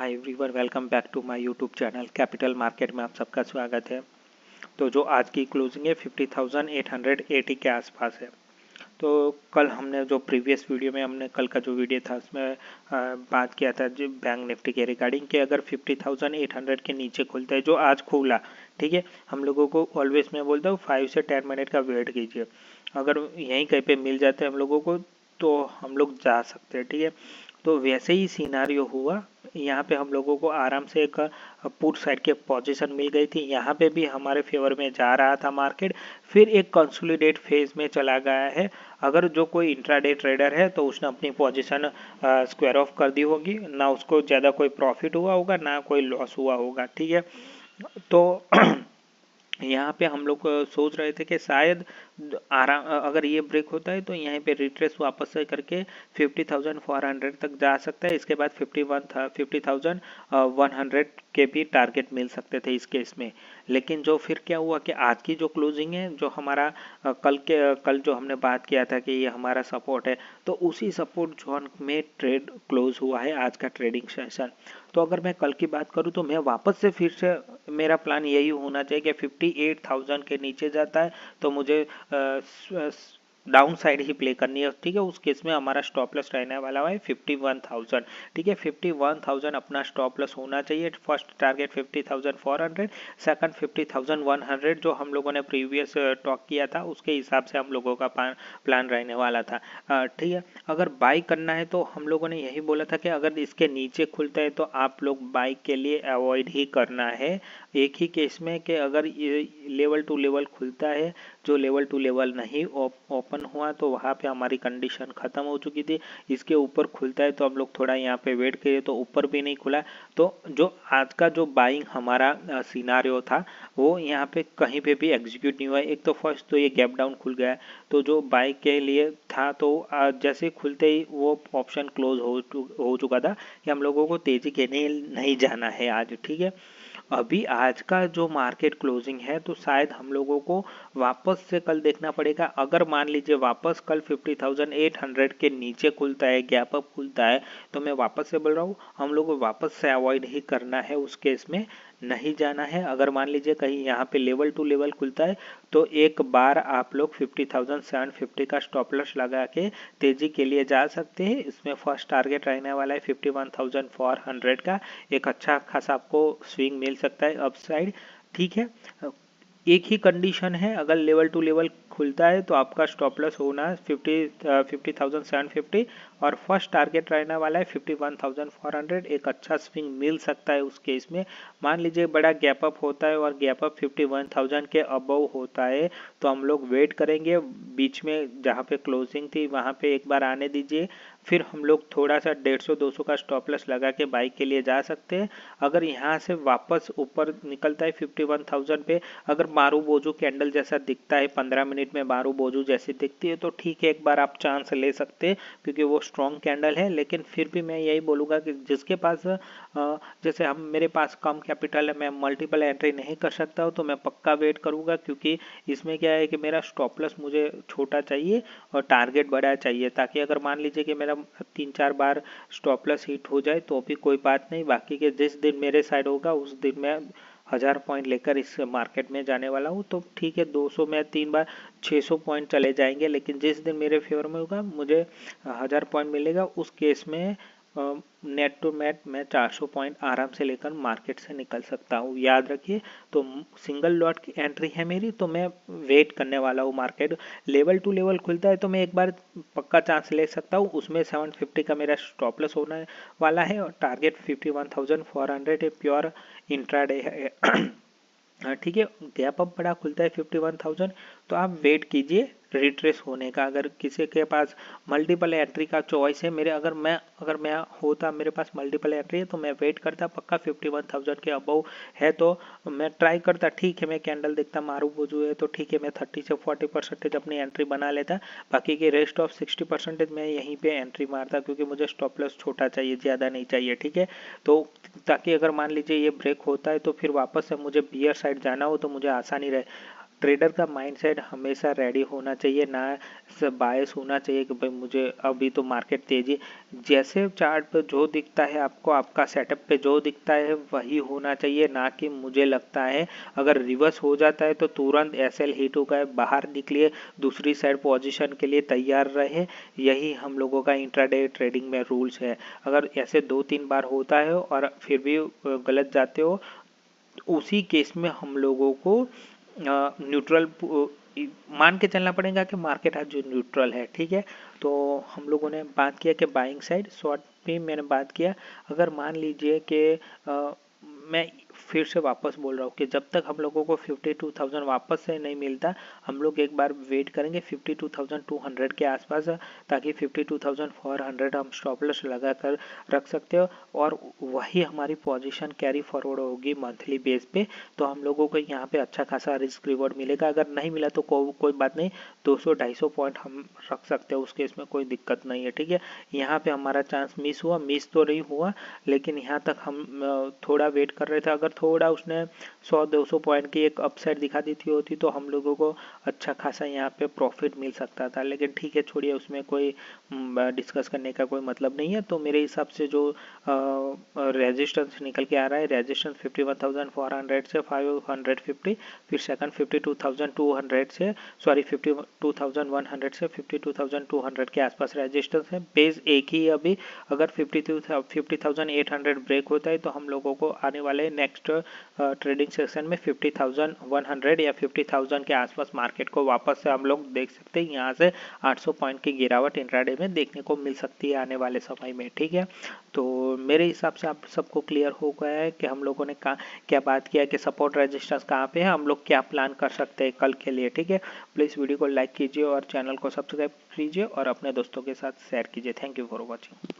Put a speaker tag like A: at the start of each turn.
A: Hi everyone, welcome back to my YouTube channel capital market में आप सबका स्वागत है। तो जो आज की क्लोजिंग है 50,880 के आसपास है। तो कल हमने जो प्रीवियस वीडियो में हमने कल का जो वीडियो था उसमें बात किया था जो बैंक निफ्टी के रिगार्डिंग कि अगर 50,800 के नीचे खुलता है जो आज खुला, ठीक है, हम लोगों को ऑलवेज मैं बोलता हूँ 5 से 10 मिनट का वेट कीजिए। अगर यहीं कहीं पे मिल जाते हैं हम लोगों को तो हम लोग जा सकते हैं, ठीक है। तो वैसे ही सिनारियो हुआ, यहाँ पे हम लोगों को आराम से एक पुट साइड के पोजीशन मिल गई थी। यहाँ पे भी हमारे फेवर में जा रहा था मार्केट, फिर एक कंसोलिडेट फेज में चला गया है। अगर जो कोई इंट्राडे ट्रेडर है तो उसने अपनी पोजीशन स्क्वायर ऑफ कर दी होगी, ना उसको ज़्यादा कोई प्रॉफिट हुआ होगा ना कोई लॉस हुआ होगा, ठीक है। तो यहाँ पे हम लोग सोच रहे थे कि शायद आराम अगर ये ब्रेक होता है तो यहाँ पे रिट्रेस वापस से करके 50,400 तक जा सकता है। इसके बाद 50,100 के भी टारगेट मिल सकते थे इस केस में। लेकिन जो फिर क्या हुआ कि आज की जो क्लोजिंग है, जो हमारा कल जो हमने बात किया था कि ये हमारा सपोर्ट है, तो उसी सपोर्ट जोन में ट्रेड क्लोज हुआ है आज का ट्रेडिंग सेशन। तो अगर मैं कल की बात करूँ तो मैं वापस से फिर से मेरा प्लान यही होना चाहिए कि 58,000 के नीचे जाता है तो मुझे डाउन साइड ही प्ले करनी है, ठीक है। उस केस में हमारा स्टॉप लॉस रहने वाला है 51,000, ठीक है। 51,000 अपना स्टॉप लॉस होना चाहिए। फर्स्ट टारगेट 50,400, सेकंड 50,100 जो हम लोगों ने प्रीवियस टॉक किया था उसके हिसाब से हम लोगों का प्लान रहने वाला था, ठीक है। अगर बाई करना है तो हम लोगों ने यही बोला था कि अगर इसके नीचे खुलता है तो आप लोग बाई के लिए अवॉइड ही करना है। एक ही केस में कि अगर ये लेवल टू लेवल खुलता है, जो लेवल टू लेवल नहीं ओपन हुआ तो वहाँ पे हमारी कंडीशन ख़त्म हो चुकी थी। इसके ऊपर खुलता है तो हम लोग थोड़ा यहाँ पे वेट करिए, तो ऊपर भी नहीं खुला। तो जो आज का जो बाइंग हमारा सिनारियो था वो यहाँ पे कहीं पे भी एग्जीक्यूट नहीं हुआ। एक तो फर्स्ट तो ये गैप डाउन खुल गया, तो जो बाई के लिए था तो जैसे खुलते ही वो ऑप्शन क्लोज हो चुका था कि हम लोगों को तेजी के नहीं जाना है आज, ठीक है। अभी आज का जो मार्केट क्लोजिंग है तो शायद हम लोगों को वापस से कल देखना पड़ेगा। अगर मान लीजिए वापस कल 50,800 के नीचे खुलता है, गैप अप खुलता है, तो मैं वापस से बोल रहा हूँ हम लोग को वापस से अवॉइड ही करना है, उस केस में नहीं जाना है। अगर मान लीजिए कहीं यहाँ पे लेवल टू लेवल खुलता है तो एक बार आप लोग 50,750 का स्टॉप लॉस लगा के तेजी के लिए जा सकते हैं। इसमें फर्स्ट टारगेट रहने वाला है 51,400 का। एक अच्छा खासा आपको स्विंग मिल सकता है अपसाइड, ठीक है। एक ही कंडीशन है, अगर लेवल टू लेवल खुलता है तो आपका स्टॉप लॉस होना है 50,750 और फर्स्ट टारगेट रहने वाला है 51,400। एक अच्छा स्विंग मिल सकता है उस केस में। मान लीजिए बड़ा गैप अप होता है और गैप अप 51,000 के अबव होता है तो हम लोग वेट करेंगे, बीच में जहाँ पे क्लोजिंग थी वहाँ पे एक बार आने दीजिए, फिर हम लोग थोड़ा सा 150-200 का स्टॉप लॉस लगा के बाई के लिए जा सकते हैं। अगर यहाँ से वापस ऊपर निकलता है 51,000 पे, अगर मारू बोजू कैंडल जैसा दिखता है 15 मिनट में मारू बोजू जैसी दिखती है तो ठीक है, एक बार आप चांस ले सकते हैं क्योंकि वो स्ट्रॉन्ग कैंडल है। लेकिन फिर भी मैं यही बोलूँगा कि जिसके पास जैसे हम मेरे पास कम कैपिटल है, मैं मल्टीपल एंट्री नहीं कर सकता हूँ, तो मैं पक्का वेट करूँगा क्योंकि इसमें क्या है कि मेरा स्टॉप लॉस मुझे छोटा चाहिए और टारगेट बड़ा चाहिए, ताकि अगर मान लीजिए कि मेरा 3-4 बार स्टॉप लॉस हिट हो जाए तो भी कोई बात नहीं, बाकी के जिस दिन मेरे साइड होगा उस दिन मैं 1000 पॉइंट लेकर इस मार्केट में जाने वाला हूँ। तो ठीक है, 200 में 3 बार 600 पॉइंट चले जाएंगे, लेकिन जिस दिन मेरे फेवर में होगा मुझे 1000 पॉइंट मिलेगा, उस केस में नेट टू नेट मैं 400 पॉइंट आराम से लेकर मार्केट से निकल सकता हूँ, याद रखिए। तो सिंगल लॉट की एंट्री है मेरी, तो मैं वेट करने वाला हूँ। मार्केट लेवल टू लेवल खुलता है तो मैं एक बार पक्का चांस ले सकता हूँ, उसमें 750 का मेरा स्टॉप लॉस होने वाला है और टारगेट 51,400 प्योर इंट्राडे है। ठीक है। गैप अप बड़ा खुलता है 51,000 तो आप वेट कीजिए रिट्रेस होने का। अगर किसी के पास मल्टीपल एंट्री का चॉइस है, अगर मैं होता मेरे पास मल्टीपल एंट्री है तो मैं वेट करता पक्का 51,000 के अबव है तो मैं ट्राई करता, ठीक है। मैं कैंडल देखता मारू बोझू है तो ठीक है, मैं 30 से 40% अपनी एंट्री बना लेता, बाकी के रेस्ट ऑफ 60% मैं यहीं पे एंट्री मारता क्योंकि मुझे स्टॉप लॉस छोटा चाहिए, ज़्यादा नहीं चाहिए, ठीक है। तो ताकि अगर मान लीजिए ये ब्रेक होता है तो फिर वापस से मुझे बियर साइड जाना हो तो मुझे आसानी रहे, ट्रेडर का माइंडसेट हमेशा रेडी होना चाहिए, ना बायस होना चाहिए कि भाई मुझे अभी तो मार्केट तेजी, जैसे चार्ट पे जो दिखता है आपको, आपका सेटअप पे जो दिखता है वही होना चाहिए, ना कि मुझे लगता है अगर रिवर्स हो जाता है तो तुरंत एसएल हिट हो गए बाहर निकलिए, दूसरी साइड पोजीशन के लिए तैयार रहे। यही हम लोगों का इंट्राडे ट्रेडिंग में रूल्स है। अगर ऐसे 2-3 बार होता है और फिर भी गलत जाते हो, उसी केस में हम लोगों को न्यूट्रल मान के चलना पड़ेगा कि मार्केट आज जो न्यूट्रल है, ठीक है। तो हम लोगों ने बात किया कि बाइंग साइड, शॉर्ट पे मैंने बात किया। अगर मान लीजिए कि मैं फिर से वापस बोल रहा हूँ कि जब तक हम लोगों को 52,000 वापस से नहीं मिलता, हम लोग एक बार वेट करेंगे 52,200 के आसपास, ताकि 52,400 हम स्टॉप लॉस लगा कर रख सकते हो, और वही हमारी पोजीशन कैरी फॉरवर्ड होगी मंथली बेस पे। तो हम लोगों को यहाँ पे अच्छा खासा रिस्क रिवॉर्ड मिलेगा। अगर नहीं मिला तो कोई बात नहीं, 200-250 पॉइंट हम रख सकते हैं, उस केस में कोई दिक्कत नहीं है, ठीक है। यहाँ पे हमारा चांस मिस हुआ, मिस तो नहीं हुआ, लेकिन यहाँ तक हम थोड़ा वेट कर रहे थे। अगर थोड़ा उसने 100-200 पॉइंट की एक अपसाइड दिखा दी थी होती तो हम लोगों को अच्छा खासा यहाँ पे प्रॉफिट मिल सकता था, लेकिन ठीक है, छोड़िए, उसमें कोई डिस्कस करने का कोई मतलब नहीं है। तो मेरे हिसाब से जो रेजिस्टेंस निकल के आ रहा है, रेजिस्टेंस 51,400 से 550, फिर सेकंड 52,200 से, सॉरी 52,100 से 52,200 के आसपास रेजिस्टेंस है। बेस एक ही है अभी। अगर 50,800 ब्रेक होता है तो हम लोगों को आने वाले नेक्स्ट ट्रेडिंग सेशन में 50,100 या 50,000 के आसपास मार्केट को वापस से हम लोग देख सकते हैं। यहाँ से 800 पॉइंट की गिरावट इंट्राडे में देखने को मिल सकती है आने वाले समय में, ठीक है। तो मेरे हिसाब से आप सबको क्लियर हो गया है कि हम लोगों ने क्या बात किया कि सपोर्ट रेजिस्टेंस कहाँ पे है, हम लोग क्या प्लान कर सकते हैं कल के लिए, ठीक है। प्लीज़ वीडियो को लाइक कीजिए और चैनल को सब्सक्राइब कीजिए और अपने दोस्तों के साथ शेयर कीजिए। Thank you for watching.